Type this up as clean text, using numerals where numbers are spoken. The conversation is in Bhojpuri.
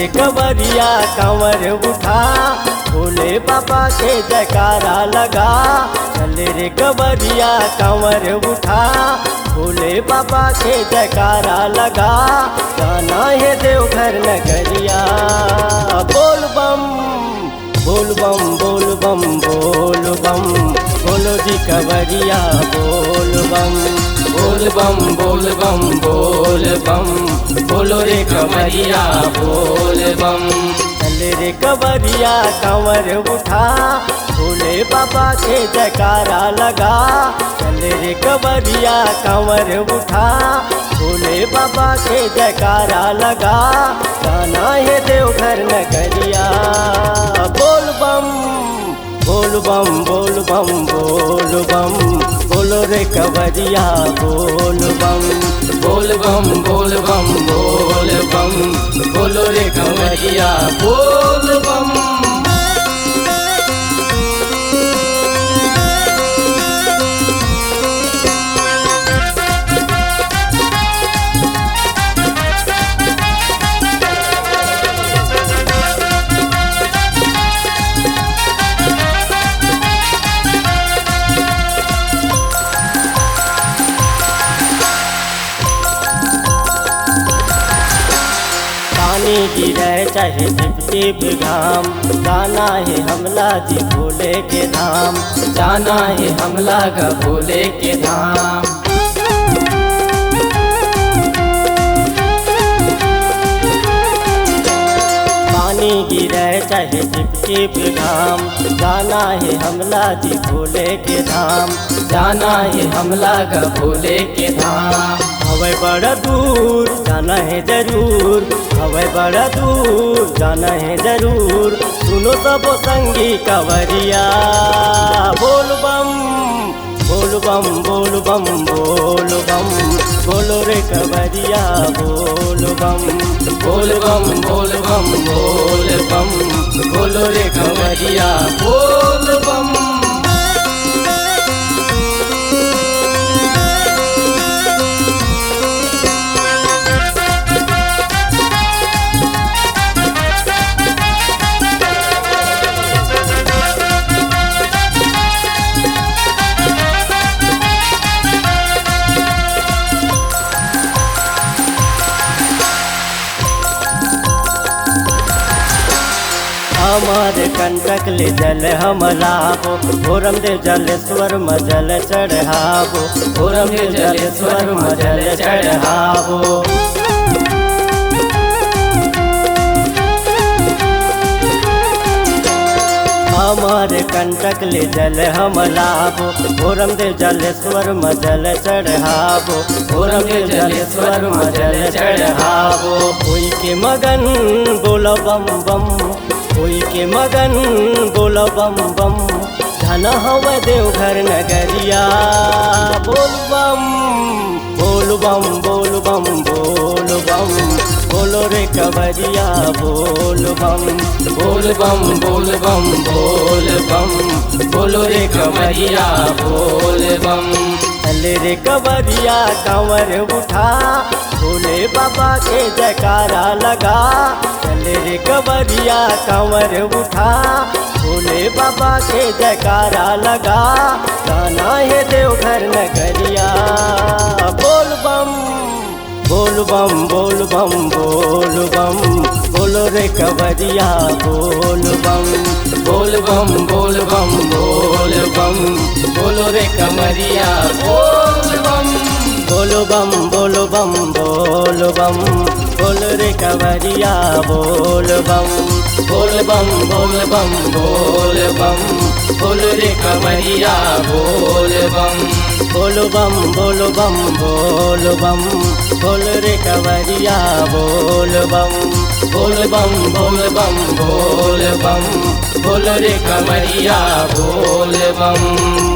रे कवरिया कंवर उठा, भोले बाबा के जयकारा लगा। चल रे कवरिया कंवर उठा, भोले बाबा के जयकारा लगा। जाना है देवघर नगरिया, बोल बम बोल बम बोल बम बोल बम, बोलो जी कवरिया बोल बम। बोल बम बोल बम बोल बम, बोलो रे कवरिया बोल बम। चल रे कवरिया कंवर उठा, भोले बाबा के जयकारा लगा। चल रे कवरिया कंवर उठा, भोले बाबा के जयकारा लगा। जाना है देवघर नगरिया, बोल बम बोल बम बोल बम बोल बम, बोलो रे कवरिया बोल बम। बोल बम बोल बम बोल बम, बोलो रे कवरिया बोल बम। पानी गिरे चाहे टिप टिप घाम, जाना है हमला जी भोले के धाम। जाना है हमला का भोले के धाम। पानी गिरे चाहे टिप टिप घाम, जाना है हमला जी भोले के धाम। जाना है हमला का भोले के धाम। हवे बड़ा दूर जाना है जरूर, हवे बड़ा दूर जाना है जरूर। सुनो सब संगी कवरिया, बोल बम बोल बम बोल बम बोल बम, बोलो रे कवरिया बोल बम। बोल बम बोल बम बोल बम, बोलो रे कवरिया बोल बम। हमारे कंटक ले जल हमलाबो, भोरम दे जलेश्वर मजल चढ़ाबो। भोरम दे जलेश्वर मजल चढ़ाबो। हमारे कंटक ले जल हमलाबो, भोरम दे जलेश्वर मजल चढ़ाबो। भोरम दे जलेश्वर मजल चढ़ाबो। कोई के मगन बोलो बम बम, कोई के मगन बोलो बम बम। धन हव देवघर नगरिया, बोल बम बोल बम बोल बम बोल बम, बोलो रे कवरिया बोल बम। बोल बम बोल बम बोल बम, बोलो रे कवरिया बोल बम। चल रे कवरिया कंवर उठा, भोले बाबा के जयकारा लगा। चल रे कवरिया कंवर उठा, भोले बाबा के जयकारा लगा। जाना है देवघर नगरिया, बोल बम बोल बम बोल बम बोल बम, बोलो रे कवरिया बोल बम। बोल बम बोल बम बोल बम, बोलो रे कवरिया बोल बम। बोलो बम बोलो बम बोल बम, बोल रे कवरिया बोल बम। बोल बम बोल बम बोल बम, बोलो रे कवरिया बोल बम। बोलो बम बोलो बम बोल बम, बोल रे कवरिया बोल बम। बोल बम बोल बम बोल बम, बोलो रे कवरिया बोल बम।